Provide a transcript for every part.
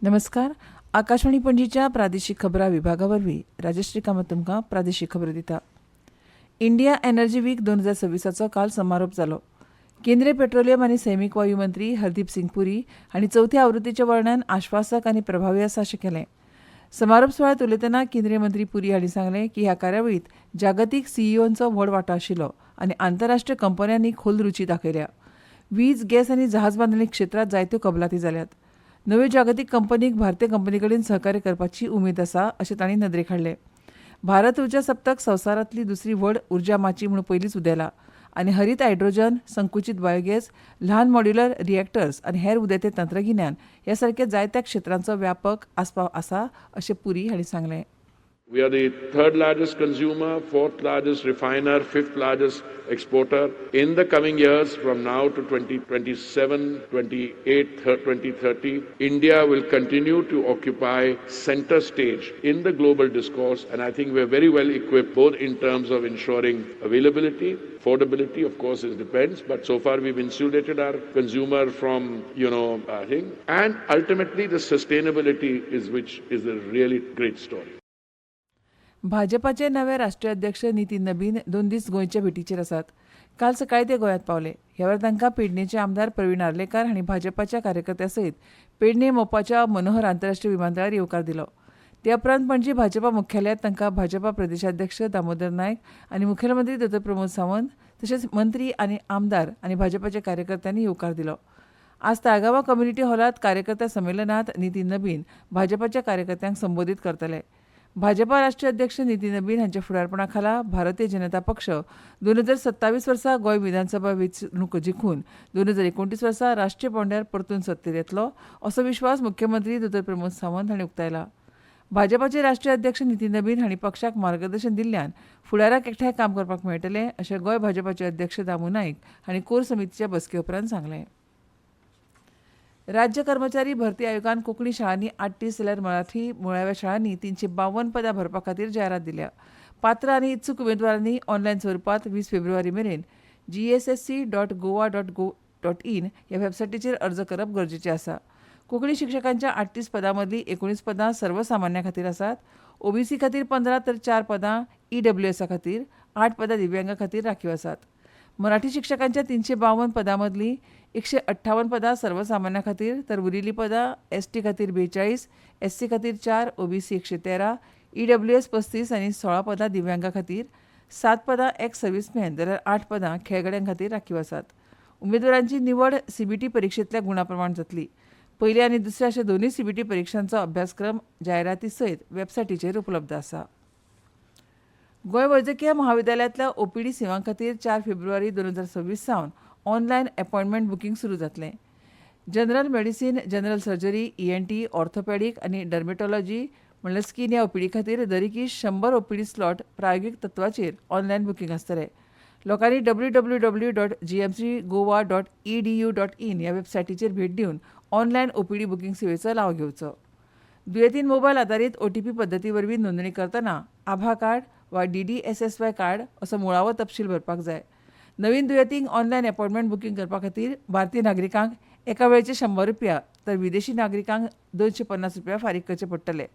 नमस्कार. आकाशवाणी पणजीच्या प्रादेशीक खबरां विभागा वरवीं राजश्री कामत तुमकां प्रादेशीक खबर दिता. इंडिया एनर्जी वीक 2026चो काल समारोप जालो. केंद्रीय पेट्रोलियम आनी सैमीक वायू मंत्री हरदीप सिंग पुरी हांणी चवथ्या आवृत्तीचें वर्णन आश्वासक आनी प्रभावी आसा अशें केलें. समारोप सुवाळ्यांत उलयतना केंद्रीय मंत्री पुरी हांणी सांगलें की ह्या कार्यावळींत जागतीक सीईओंचो व्हड वांटो आशिल्लो आनी आंतरराष्ट्रीय कंपन्यांनी खोल रुची दाखयल्या. वीज, गॅस आनी जहाज बांदणी क्षेत्रांत जायत्यो कबलाती जाल्यात. नव्यो जागतीक कंपनीक भारतीय कंपनी कडेन सहकार्य करपाची उमेद आसा अशें तांणी नदरेक हाडलें. भारत उर्जा सप्तक संवसारांतली दुसरी व्हड उर्जा माची म्हूण पयलींच उदेला आनी हरीत हायड्रोजन, संकुचीत बायोगॅस, ल्हान मॉड्युलर रिएक्टर्स आनी हेर उदेते तंत्रगिन्यान ह्या सारक्या जायत्या क्षेत्रांचो व्यापक आस्पाव आसा अशें पुरी हांणी सांगलें. We are the third largest consumer, fourth largest refiner, fifth largest exporter. In the coming years, from now to 2027, 28, 2030, India will continue to occupy center stage in the global discourse, and I think we're very well equipped both in terms of ensuring availability, affordability, of course, it depends, but so far we've insulated our consumer from, and ultimately the sustainability which is a really great story. भाजपाचे नवे राष्ट्रीय अध्यक्ष नितीन नबीन 2 दीस गोंयचे भेटीचेर आसात. काल सकाळीं ते गोंयांत पावले. ह्या वेळार तांकां पेडणेचे आमदार प्रवीण आर्लेकर हांणी भाजपाच्या कार्यकर्त्यां सयत पेडणे मोपाच्या मनोहर आंतरराष्ट्रीय विमानतळार येवकार दिलो. ते उपरांत पणजी भाजपा मुख्यालयांत तांकां भाजपा प्रदेशाध्यक्ष दामोदर नायक आनी मुखेलमंत्री डॉ प्रमोद सावंत तशेंच मंत्री आनी आमदार आनी भाजपाच्या कार्यकर्त्यांनी येवकार दिलो. आज ताळगांवां कम्युनिटी हॉलांत कार्यकर्त्या संमेलनांत नितीन नबीन भाजपाच्या कार्यकर्त्यांक संबोधीत करतले. भाजपा राष्ट्रीय अध्यक्ष नितीन नबीन हांच्या फुडारपणा खाला भारतीय जनता पक्ष 2027 वर्सा गोंय विधानसभा वेंचणूक जिखून 2029 वर्सा राष्ट्रीय पांवड्यार परतून सत्तेर येतलो असो विश्वास मुख्यमंत्री डॉ प्रमोद सावंत हांणी उक्तायला. भाजपाचे राष्ट्रीय अध्यक्ष नितीन नबीन हांणी पक्षाक मार्गदर्शन दिल्ल्यान फुडाराक एकठांय काम करपाक मेळटलें अशें गोंय भाजपाचे अध्यक्ष दामू नायक हांणी कोर समितीच्या बसके उपरांत सांगलें. राज्य कर्मचारी भरती आयोगान कोंकणी शाळांनी 38 जाल्यार मराठी मुळाव्या शाळांनी 352 पदां भरपा खातीर जायरात दिल्या. पात्र आनी इत्सूक उमेदवारांनी ऑनलायन स्वरुपात 20 फेब्रुवारी मेरेन gssc.goa.gov.in ह्या वेबसायटीचेर अर्ज करप गरजेचें आसा. कोंकणी शिक्षकांच्या 38 पदां मदलीं 19 पदां सर्वसामान्यां खातीर आसात. ओबीसी खातीर 15 तर 4 पदां ईडब्ल्यूएसा खातीर, 8 पदां दिव्यांगा खातीर राखीव आसात. मराठी शिक्षकांच्या 352 पदां मदलीं 158 पदां सर्वसामान्यां खातीर तर उरिल्लीं पदां एसटी खातीर 42, एससी खातीर 4, ओबीसी 113, ईडब्ल्यूएस 35 आनी 16 पदां दिव्यांगा खातीर, 7 पदां एक्स सर्व्हिसमॅन जाल्यार 8 पदां खेळगड्यां खातीर राखीव आसात. उमेदवारांची निवड सीबीटी परीक्षेंतल्या गुणां प्रमाण जातली. पयली आनी दुसऱ्या अशा दोनूय सीबीटी परीक्षांचो अभ्यासक्रम जायराती सयत वेबसायटीचेर उपलब्ध आसा. गोंय वैजकीय महाविद्यालयांतल्या ओपीडी सेवां खातीर 4 फेब्रुवारी 2026 सावन ऑनलायन अपॉयंटमेंट बुकींग सुरू जातलें. General medicine, general surgery, ENT, orthopaedic आनी डर्मेटॉलॉजी म्हणल्यार स्कीन ह्या ओपीडी खातीर दरेकी 100 ओपीडी स्लॉट प्रायोगीक तत्वाचेर ऑनलायन बुकींग आसतलें. लोकांनी www.gmcgoa.edu.in ह्या वेबसायटीचेर भेट दिवन ऑनलायन ओपीडी बुकींग सेवेचो लाव घेवचो. दुयेंतीन मोबायल आदारीत ओटीपी पद्दती वरवीं नोंदणी करतना आभा कार्ड वा DDSSY कार्ड असो मुळावो तपशील भरपाक जाय. नवीन दुयेंतींक ऑनलायन अपॉयंटमेंट बुकींग करपा खातीर भारतीय नागरिकांक एका वेळेचे 100 रुपया तर विदेशी नागरिकांक 250 रुपया फारीक करचे पडटले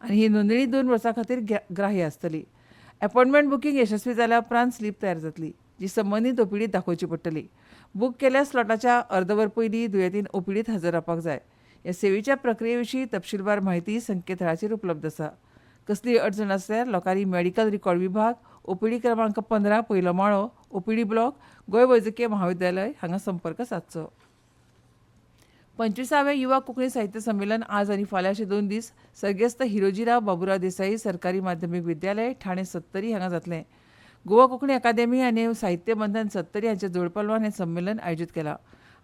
आनी ही नोंदणी 2 वर्सां खातीर ग्राह्य आसतली. अपॉयंटमेंट बुकींग यशस्वी जाल्या उपरांत स्लीप तयार जातली जी संबंदीत ओपीडीत दाखोवची पडटली. बूक केल्या स्लॉटाच्या अर्दवर पयलीं दुयेंतीन ओपीडीत हजर रावपाक जाय. ह्या सेवेच्या प्रक्रिये विशीं तपशीलवार म्हायती संकेतथळाचेर उपलब्ध आसा. कसलीय अडचण आसल्यार लोकांनी मेडिकल रिकॉर्ड विभाग, ओपीडी क्रमांक 15 पयलो माळो, ओपीडी ब्लॉक, गोंय वैजकीय महाविद्यालय हांगा संपर्क सादचो. 25वें युवा कोंकणी साहित्य संमेलन आज आनी फाल्यां अशे 2 दीस सर्गेस्त हिरोजीराव बाबुराव देसाई सरकारी माध्यमीक विद्यालय ठाणे 70 हांगा जातलें. गोवा कोंकणी अकादेमी आनी साहित्य बंधन 70 हांच्या जोडपालवान हें संमेलन आयोजीत केलां.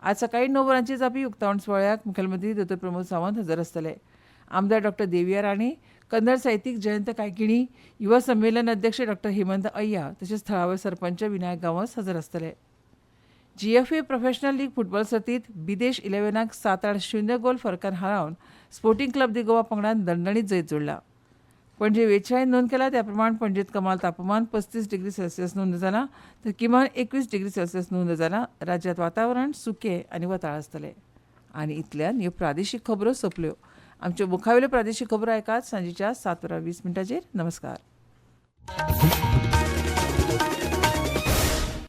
आज सकाळीं 9 वरांचेर जावपी उक्तावण सुवाळ्याक मुखेलमंत्री डॉ प्रमोद सावंत हजर आसतले. आमदार डॉ देविया राणे, कन्नड साहित्यीक जयंत कायकिणी, युवा संमेलन अध्यक्ष डॉ हेमंत अय्या तशेंच थळावे सरपंच विनायक गांवस हजर आसतले. जीएफए प्रोफेशनल लीग फुटबॉल सर्तींत बिदेश 11क 7-0 गोल फरकान हारावन स्पोर्टिंग क्लब दी गोवा पंगडान दणदणीत जैत जोडला. पणजे वेधशाळेन नोंद केला त्या प्रमाण पणजेत कमाल तापमान 35 डिग्री सेल्सियस नोंद जालां तर किमान 21 डिग्री सेल्सियस नोंद जालां. राज्यांत वातावरण सुकें आनी वताळ आसतलें. आनी इतल्यान ह्यो प्रादेशीक खबरो सोंपल्यो. आमच्यो मुखावेल्यो प्रादेशीक खबरो आयकात सांजेच्या 7:20 नमस्कार.